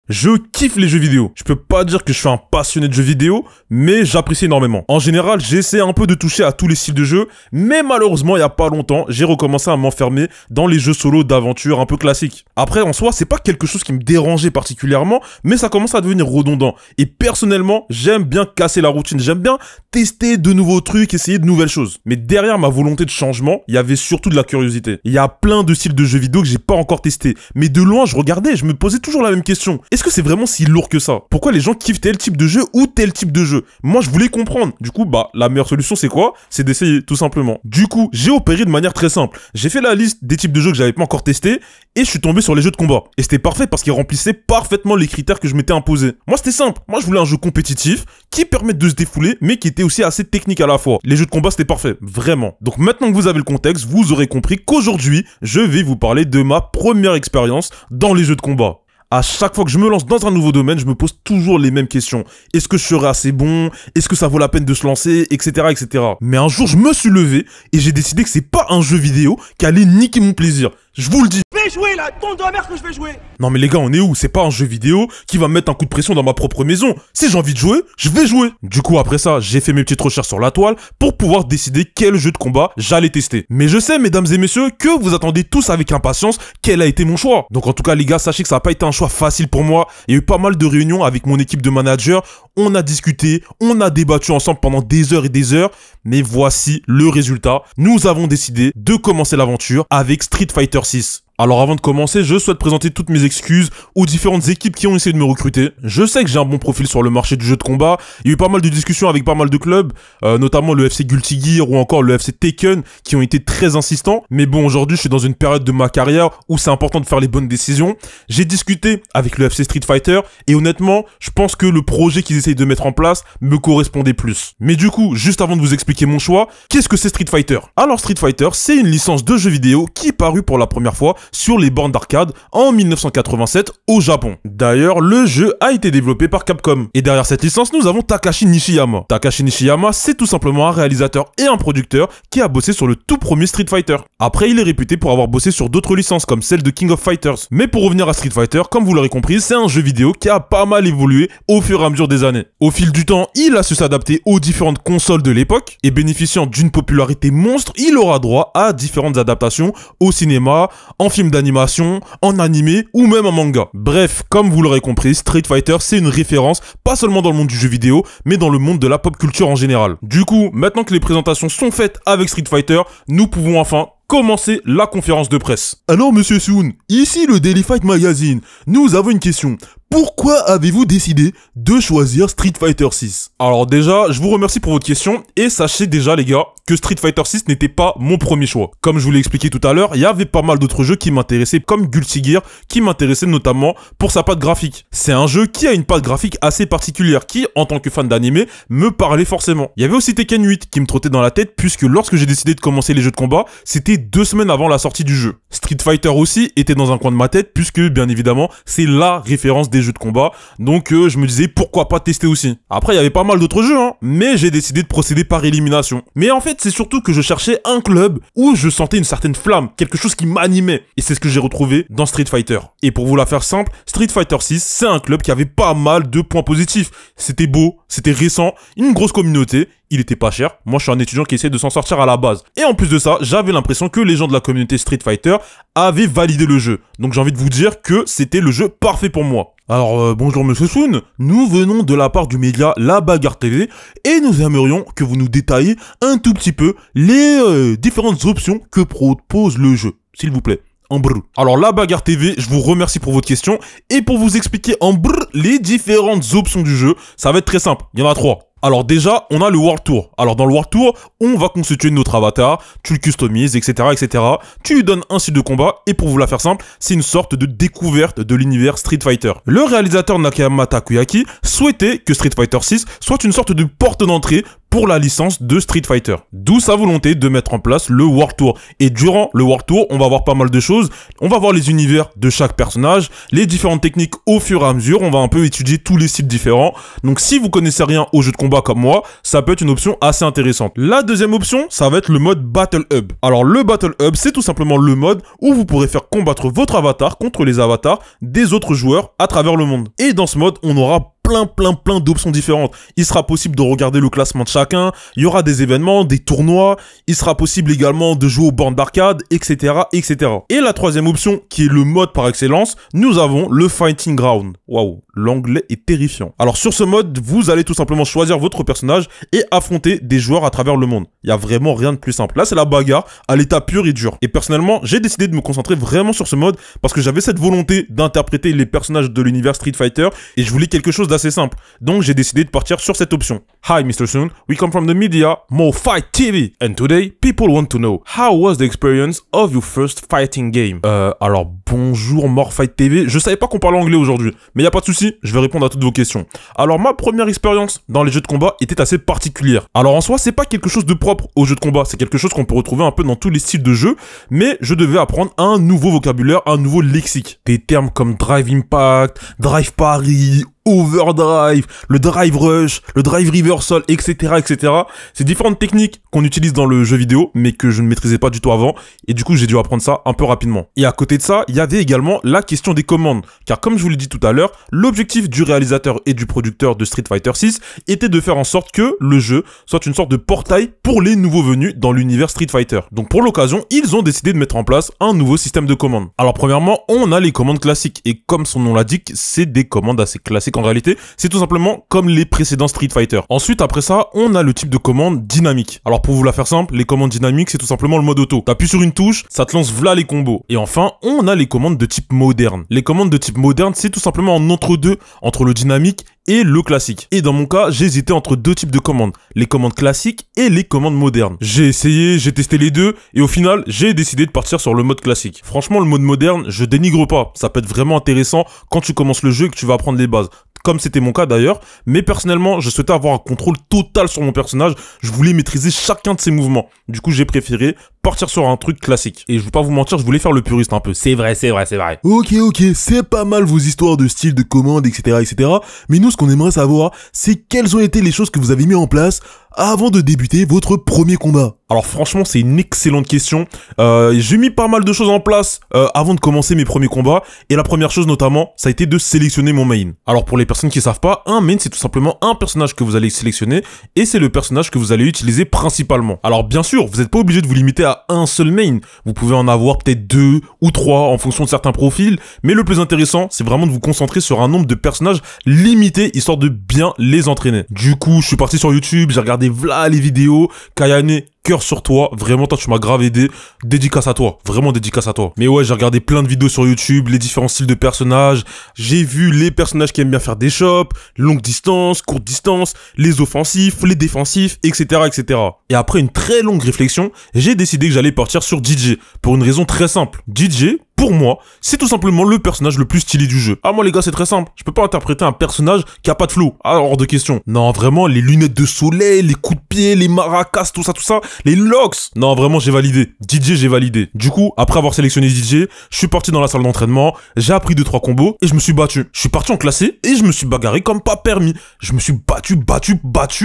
Je kiffe les jeux vidéo. Je peux pas dire que je suis un passionné de jeux vidéo, mais j'apprécie énormément. En général, j'essaie un peu de toucher à tous les styles de jeux, mais malheureusement, il y a pas longtemps, j'ai recommencé à m'enfermer dans les jeux solo d'aventure un peu classiques. Après, en soi, c'est pas quelque chose qui me dérangeait particulièrement, mais ça commence à devenir redondant. Et personnellement, j'aime bien casser la routine, j'aime bien tester de nouveaux trucs, essayer de nouvelles choses. Mais derrière ma volonté de changement, il y avait surtout de la curiosité. Il y a plein de styles de jeux vidéo que j'ai pas encore testé, mais de loin, je regardais et je me posais toujours la même question. Est-ce que c'est vraiment si lourd que ça? Pourquoi les gens kiffent tel type de jeu ou tel type de jeu? Moi, je voulais comprendre. Du coup, la meilleure solution, c'est quoi? C'est d'essayer, tout simplement. Du coup, j'ai opéré de manière très simple. J'ai fait la liste des types de jeux que j'avais pas encore testés et je suis tombé sur les jeux de combat. Et c'était parfait parce qu'ils remplissaient parfaitement les critères que je m'étais imposés. Moi, c'était simple. Moi, je voulais un jeu compétitif qui permette de se défouler, mais qui était aussi assez technique à la fois. Les jeux de combat, c'était parfait. Vraiment. Donc maintenant que vous avez le contexte, vous aurez compris qu'aujourd'hui, je vais vous parler de ma première expérience dans les jeux de combat. À chaque fois que je me lance dans un nouveau domaine, je me pose toujours les mêmes questions. Est-ce que je serai assez bon? Est-ce que ça vaut la peine de se lancer? Etc, etc. Mais un jour, je me suis levé et j'ai décidé que c'est pas un jeu vidéo qui allait niquer mon plaisir. Je vous le dis. Je vais jouer là, ton de la mère que je vais jouer. Non mais les gars, on est où? C'est pas un jeu vidéo qui va me mettre un coup de pression dans ma propre maison. Si j'ai envie de jouer, je vais jouer. Du coup, après ça, j'ai fait mes petites recherches sur la toile pour pouvoir décider quel jeu de combat j'allais tester. Mais je sais, mesdames et messieurs, que vous attendez tous avec impatience quel a été mon choix. Donc en tout cas, les gars, sachez que ça n'a pas été un choix facile pour moi. Il y a eu pas mal de réunions avec mon équipe de managers. On a discuté, on a débattu ensemble pendant des heures et des heures. Mais voici le résultat. Nous avons décidé de commencer l'aventure avec Street Fighter 6. Alors avant de commencer, je souhaite présenter toutes mes excuses aux différentes équipes qui ont essayé de me recruter. Je sais que j'ai un bon profil sur le marché du jeu de combat. Il y a eu pas mal de discussions avec pas mal de clubs, notamment le FC Guilty Gear ou encore le FC Taken, qui ont été très insistants. Mais bon, aujourd'hui, je suis dans une période de ma carrière où c'est important de faire les bonnes décisions. J'ai discuté avec le FC Street Fighter et honnêtement, je pense que le projet qu'ils essayent de mettre en place me correspondait plus. Mais du coup, juste avant de vous expliquer mon choix, qu'est-ce que c'est Street Fighter? Alors Street Fighter, c'est une licence de jeu vidéo qui parut pour la première fois sur les bornes d'arcade en 1987 au Japon. D'ailleurs, le jeu a été développé par Capcom. Et derrière cette licence, nous avons Takashi Nishiyama. Takashi Nishiyama, c'est tout simplement un réalisateur et un producteur qui a bossé sur le tout premier Street Fighter. Après, il est réputé pour avoir bossé sur d'autres licences comme celle de King of Fighters. Mais pour revenir à Street Fighter, comme vous l'aurez compris, c'est un jeu vidéo qui a pas mal évolué au fur et à mesure des années. Au fil du temps, il a su s'adapter aux différentes consoles de l'époque et bénéficiant d'une popularité monstre, il aura droit à différentes adaptations au cinéma, en film d'animation, en animé ou même en manga. Bref, comme vous l'aurez compris, Street Fighter c'est une référence pas seulement dans le monde du jeu vidéo, mais dans le monde de la pop culture en général. Du coup, maintenant que les présentations sont faites avec Street Fighter, nous pouvons enfin commencer la conférence de presse. Alors monsieur Soon, ici le Daily Fight Magazine, nous avons une question. Pourquoi avez-vous décidé de choisir Street Fighter 6? Alors déjà, je vous remercie pour votre question et sachez déjà les gars que Street Fighter 6 n'était pas mon premier choix. Comme je vous l'ai expliqué tout à l'heure, il y avait pas mal d'autres jeux qui m'intéressaient comme Guilty Gear qui m'intéressait notamment pour sa patte graphique. C'est un jeu qui a une patte graphique assez particulière qui, en tant que fan d'anime, me parlait forcément. Il y avait aussi Tekken 8 qui me trottait dans la tête puisque lorsque j'ai décidé de commencer les jeux de combat, c'était 2 semaines avant la sortie du jeu. Street Fighter aussi était dans un coin de ma tête puisque bien évidemment c'est la référence des jeux de combat, donc je me disais pourquoi pas tester aussi. Après il y avait pas mal d'autres jeux, mais j'ai décidé de procéder par élimination. Mais en fait c'est surtout que je cherchais un club où je sentais une certaine flamme, quelque chose qui m'animait, et c'est ce que j'ai retrouvé dans Street Fighter. Et pour vous la faire simple, Street Fighter 6 c'est un club qui avait pas mal de points positifs. C'était beau, c'était récent, une grosse communauté, il était pas cher. Moi, je suis un étudiant qui essaie de s'en sortir à la base. Et en plus de ça, j'avais l'impression que les gens de la communauté Street Fighter avaient validé le jeu. Donc j'ai envie de vous dire que c'était le jeu parfait pour moi. Alors bonjour Monsieur Soon, nous venons de la part du média La Bagarre TV et nous aimerions que vous nous détailliez un tout petit peu les différentes options que propose le jeu, s'il vous plaît. En brr. Alors La Bagarre TV, je vous remercie pour votre question et pour vous expliquer en brr les différentes options du jeu, ça va être très simple, il y en a 3. Alors déjà, on a le World Tour. Alors dans le World Tour, on va constituer notre avatar, tu le customises, etc., etc. Tu lui donnes un style de combat, et pour vous la faire simple, c'est une sorte de découverte de l'univers Street Fighter. Le réalisateur Nakayama Takuyaki souhaitait que Street Fighter 6 soit une sorte de porte d'entrée pour la licence de Street Fighter. D'où sa volonté de mettre en place le World Tour. Et durant le World Tour, on va voir pas mal de choses. On va voir les univers de chaque personnage, les différentes techniques au fur et à mesure. On va un peu étudier tous les styles différents. Donc si vous connaissez rien au jeu de combat comme moi, ça peut être une option assez intéressante. La deuxième option, ça va être le mode Battle Hub. Alors le Battle Hub, c'est tout simplement le mode où vous pourrez faire combattre votre avatar contre les avatars des autres joueurs à travers le monde. Et dans ce mode, on aura plein d'options différentes. Il sera possible de regarder le classement de chacun, il y aura des événements, des tournois, il sera possible également de jouer aux bornes d'arcade, etc., etc. Et la troisième option, qui est le mode par excellence, nous avons le Fighting Ground. Waouh, l'anglais est terrifiant. Alors sur ce mode, vous allez tout simplement choisir votre personnage et affronter des joueurs à travers le monde. Il n'y a vraiment rien de plus simple. Là, c'est la bagarre à l'état pur et dur. Et personnellement, j'ai décidé de me concentrer vraiment sur ce mode parce que j'avais cette volonté d'interpréter les personnages de l'univers Street Fighter et je voulais quelque chose d'assez simple. Donc j'ai décidé de partir sur cette option. Hi Mr. Soon, we come from the media More Fight TV and today people want to know how was the experience of your first fighting game? Alors bonjour More Fight TV, je savais pas qu'on parlait anglais aujourd'hui, mais y a pas de souci, je vais répondre à toutes vos questions. Alors ma première expérience dans les jeux de combat était assez particulière. Alors en soi, c'est pas quelque chose de propre aux jeux de combat, c'est quelque chose qu'on peut retrouver un peu dans tous les styles de jeux, mais je devais apprendre un nouveau vocabulaire, un nouveau lexique. Des termes comme drive impact, drive parry, overdrive, le drive rush, le drive reversal, etc., etc. C'est différentes techniques qu'on utilise dans le jeu vidéo, mais que je ne maîtrisais pas du tout avant, et du coup j'ai dû apprendre ça un peu rapidement. Et à côté de ça, il y avait également la question des commandes, car comme je vous l'ai dit tout à l'heure, l'objectif du réalisateur et du producteur de Street Fighter 6 était de faire en sorte que le jeu soit une sorte de portail pour les nouveaux venus dans l'univers Street Fighter. Donc pour l'occasion, ils ont décidé de mettre en place un nouveau système de commandes. Alors premièrement, on a les commandes classiques, et comme son nom l'indique, c'est des commandes assez classiques. En réalité, c'est tout simplement comme les précédents Street Fighter. Ensuite, après ça, on a le type de commande dynamique. Alors pour vous la faire simple, les commandes dynamiques, c'est tout simplement le mode auto. T'appuies sur une touche, ça te lance v'là les combos. Et enfin, on a les commandes de type moderne. Les commandes de type moderne, c'est tout simplement en entre-deux, entre le dynamique et le classique. Et dans mon cas, j'ai hésité entre deux types de commandes, les commandes classiques et les commandes modernes. J'ai essayé, j'ai testé les deux, et au final, j'ai décidé de partir sur le mode classique. Franchement, le mode moderne, je dénigre pas. Ça peut être vraiment intéressant quand tu commences le jeu et que tu vas apprendre les bases. Comme c'était mon cas d'ailleurs, mais personnellement, je souhaitais avoir un contrôle total sur mon personnage, je voulais maîtriser chacun de ses mouvements. Du coup, j'ai préféré partir sur un truc classique. Et je vais pas vous mentir, je voulais faire le puriste un peu. C'est vrai. Ok, c'est pas mal vos histoires de style de commande, etc. Mais nous, ce qu'on aimerait savoir, c'est quelles ont été les choses que vous avez mis en place avant de débuter votre premier combat. Alors franchement, c'est une excellente question. J'ai mis pas mal de choses en place avant de commencer mes premiers combats. Et la première chose notamment, ça a été de sélectionner mon main. Alors pour les personnes qui savent pas, un main, c'est tout simplement un personnage que vous allez sélectionner. Et c'est le personnage que vous allez utiliser principalement. Alors bien sûr, vous n'êtes pas obligé de vous limiter à un seul main. Vous pouvez en avoir peut-être 2 ou 3 en fonction de certains profils. Mais le plus intéressant, c'est vraiment de vous concentrer sur un nombre de personnages limité, histoire de bien les entraîner. Du coup, je suis parti sur YouTube, j'ai regardé v'là les vidéos. Kayane, cœur sur toi, vraiment toi tu m'as grave aidé, dédicace à toi, vraiment dédicace à toi. Mais ouais, j'ai regardé plein de vidéos sur YouTube, les différents styles de personnages, j'ai vu les personnages qui aiment bien faire des chops, longue distance, courte distance, les offensifs, les défensifs, etc. Et après une très longue réflexion, j'ai décidé que j'allais partir sur DJ, pour une raison très simple. DJ, pour moi, c'est tout simplement le personnage le plus stylé du jeu. Ah moi les gars, c'est très simple, je peux pas interpréter un personnage qui a pas de flow, hors de question. Non vraiment, les lunettes de soleil, les coups de pied, les maracas, tout ça, les locks. Non vraiment, j'ai validé. DJ, j'ai validé. Du coup, après avoir sélectionné DJ, je suis parti dans la salle d'entraînement, j'ai appris 2-3 combos et je me suis battu. Je suis parti en classé et je me suis bagarré comme pas permis. Je me suis battu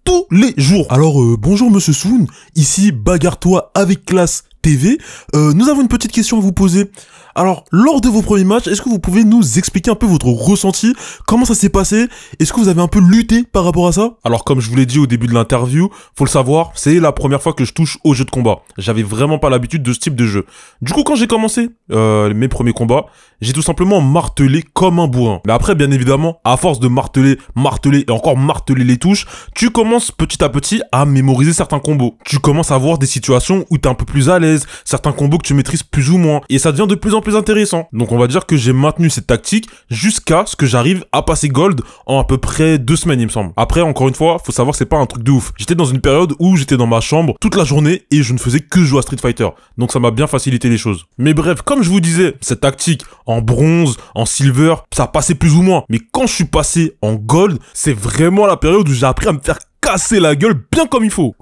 tous les jours. Alors bonjour Monsieur Soon, ici Bagarre-toi avec classe TV. Nous avons une petite question à vous poser. Alors, lors de vos premiers matchs, est-ce que vous pouvez nous expliquer un peu votre ressenti? Comment ça s'est passé? Est-ce que vous avez un peu lutté par rapport à ça? Alors, comme je vous l'ai dit au début de l'interview, faut le savoir, c'est la première fois que je touche au jeu de combat. J'avais vraiment pas l'habitude de ce type de jeu. Du coup, quand j'ai commencé mes premiers combats, j'ai tout simplement martelé comme un bourrin. Mais après, bien évidemment, à force de marteler et encore marteler les touches, tu commences petit à petit à mémoriser certains combos. Tu commences à voir des situations où t'es un peu plus à l'aise, certains combos que tu maîtrises plus ou moins, et ça devient de plus en plus intéressant. Donc on va dire que j'ai maintenu cette tactique jusqu'à ce que j'arrive à passer gold en à peu près 2 semaines, il me semble. Après, encore une fois, faut savoir que c'est pas un truc de ouf. J'étais dans une période où j'étais dans ma chambre toute la journée et je ne faisais que jouer à Street Fighter. Donc ça m'a bien facilité les choses. Mais bref, comme je vous disais, cette tactique en bronze, en silver, ça passait plus ou moins. Mais quand je suis passé en gold, c'est vraiment la période où j'ai appris à me faire cassé la gueule bien comme il faut.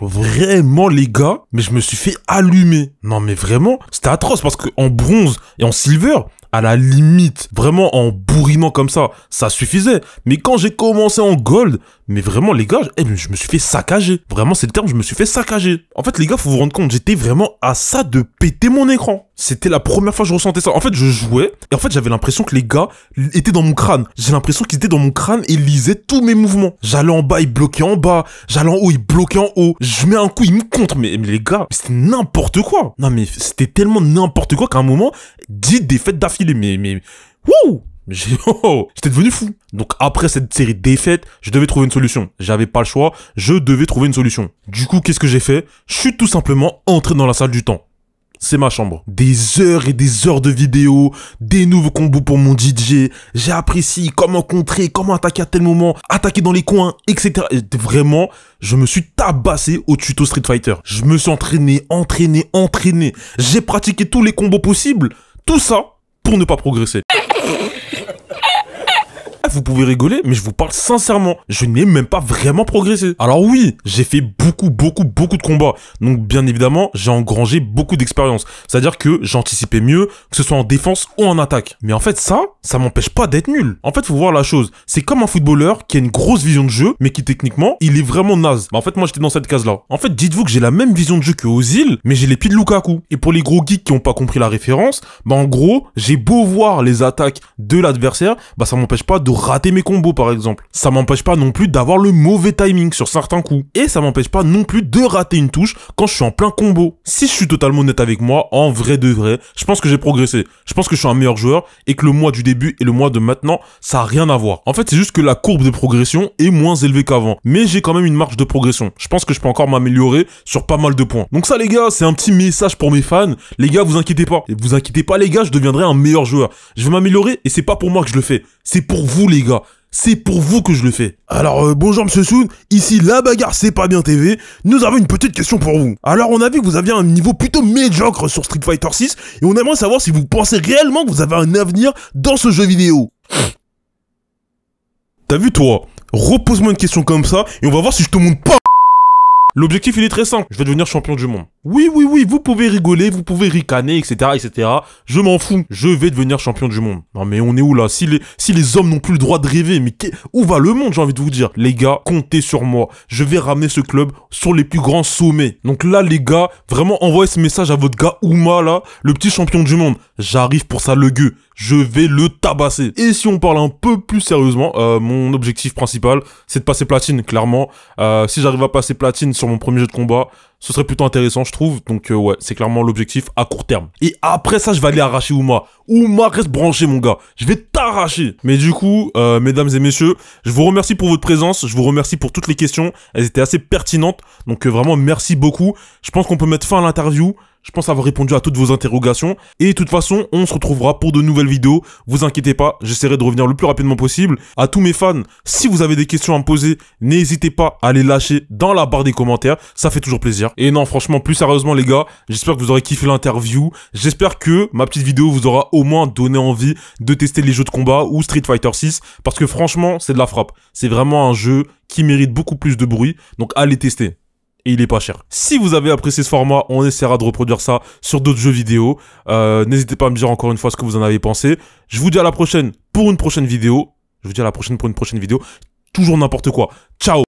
Vraiment les gars, mais je me suis fait allumer. Non mais vraiment, c'était atroce parce que en bronze et en silver, à la limite, vraiment en bourrinant comme ça suffisait. Mais quand j'ai commencé en gold, mais vraiment les gars, je me suis fait saccager. Vraiment c'est le terme, je me suis fait saccager. En fait les gars, faut vous rendre compte, j'étais vraiment à ça de péter mon écran. C'était la première fois que je ressentais ça. En fait je jouais, et en fait j'avais l'impression que les gars étaient dans mon crâne. J'ai l'impression qu'ils étaient dans mon crâne et lisaient tous mes mouvements. J'allais en bas, ils bloquaient en bas. J'allais en haut, ils bloquaient en haut. Je mets un coup, ils me contre. Mais les gars, c'était n'importe quoi. Non mais c'était tellement n'importe quoi qu'à un moment, 10 défaites d'affilée. Mais wouh, j'étais devenu fou. Donc après cette série de défaites, je devais trouver une solution. J'avais pas le choix, je devais trouver une solution. Du coup, qu'est-ce que j'ai fait? Je suis tout simplement entré dans la salle du temps. C'est ma chambre. Des heures et des heures de vidéos, des nouveaux combos pour mon DJ. J'ai appris comment contrer, comment attaquer à tel moment, attaquer dans les coins, etc. Et vraiment, je me suis tabassé au tuto Street Fighter. Je me suis entraîné. J'ai pratiqué tous les combos possibles. Tout ça pour ne pas progresser. Vous pouvez rigoler, mais je vous parle sincèrement. Je n'ai même pas vraiment progressé. Alors oui, j'ai fait beaucoup de combats. Donc bien évidemment, j'ai engrangé beaucoup d'expérience. C'est-à-dire que j'anticipais mieux, que ce soit en défense ou en attaque. Mais en fait, ça m'empêche pas d'être nul. En fait, faut voir la chose. C'est comme un footballeur qui a une grosse vision de jeu, mais qui techniquement, il est vraiment naze. Bah en fait, moi, j'étais dans cette case-là. En fait, dites-vous que j'ai la même vision de jeu que Ozil, mais j'ai les pieds de Lukaku. Et pour les gros geeks qui ont pas compris la référence, bah en gros, j'ai beau voir les attaques de l'adversaire, bah ça m'empêche pas de rater mes combos par exemple. Ça m'empêche pas non plus d'avoir le mauvais timing sur certains coups. Et ça m'empêche pas non plus de rater une touche quand je suis en plein combo. Si je suis totalement honnête avec moi, en vrai de vrai, je pense que j'ai progressé. Je pense que je suis un meilleur joueur et que le mois du début et le mois de maintenant, ça a rien à voir. En fait, c'est juste que la courbe de progression est moins élevée qu'avant. Mais j'ai quand même une marge de progression. Je pense que je peux encore m'améliorer sur pas mal de points. Donc ça les gars, c'est un petit message pour mes fans. Les gars, vous inquiétez pas. Et vous inquiétez pas les gars, je deviendrai un meilleur joueur. Je vais m'améliorer et c'est pas pour moi que je le fais. C'est pour vous les gars. C'est pour vous que je le fais. Alors bonjour Monsieur Soun, ici La Bagarre c'est pas bien TV. Nous avons une petite question pour vous. Alors on a vu que vous aviez un niveau plutôt médiocre sur Street Fighter 6 et on aimerait savoir si vous pensez réellement que vous avez un avenir dans ce jeu vidéo. T'as vu toi? Repose-moi une question comme ça et on va voir si je te montre pas. L'objectif il est très simple, je vais devenir champion du monde. Oui, vous pouvez rigoler, vous pouvez ricaner, etc. Je m'en fous, je vais devenir champion du monde. Non mais on est où là? Si les hommes n'ont plus le droit de rêver, mais où va le monde, j'ai envie de vous dire? Les gars, comptez sur moi, je vais ramener ce club sur les plus grands sommets. Donc là les gars, vraiment envoyez ce message à votre gars Ouma là, le petit champion du monde. J'arrive pour ça le gueux, je vais le tabasser. Et si on parle un peu plus sérieusement, mon objectif principal, c'est de passer platine, clairement. Si j'arrive à passer platine sur mon premier jeu de combat, ce serait plutôt intéressant, je trouve. Donc ouais, c'est clairement l'objectif à court terme. Et après ça, je vais aller arracher Ouma. Ouma, reste branché, mon gars. Je vais t'arracher. Mais du coup, mesdames et messieurs, je vous remercie pour votre présence. Je vous remercie pour toutes les questions. Elles étaient assez pertinentes. Donc vraiment, merci beaucoup. Je pense qu'on peut mettre fin à l'interview. Je pense avoir répondu à toutes vos interrogations. Et de toute façon, on se retrouvera pour de nouvelles vidéos. Vous inquiétez pas, j'essaierai de revenir le plus rapidement possible. À tous mes fans, si vous avez des questions à me poser, n'hésitez pas à les lâcher dans la barre des commentaires. Ça fait toujours plaisir. Et non, franchement, plus sérieusement les gars, j'espère que vous aurez kiffé l'interview. J'espère que ma petite vidéo vous aura au moins donné envie de tester les jeux de combat ou Street Fighter 6. Parce que franchement, c'est de la frappe. C'est vraiment un jeu qui mérite beaucoup plus de bruit. Donc allez tester. Et il est pas cher. Si vous avez apprécié ce format, on essaiera de reproduire ça sur d'autres jeux vidéo. N'hésitez pas à me dire encore une fois ce que vous en avez pensé. Je vous dis à la prochaine pour une prochaine vidéo. Toujours n'importe quoi. Ciao!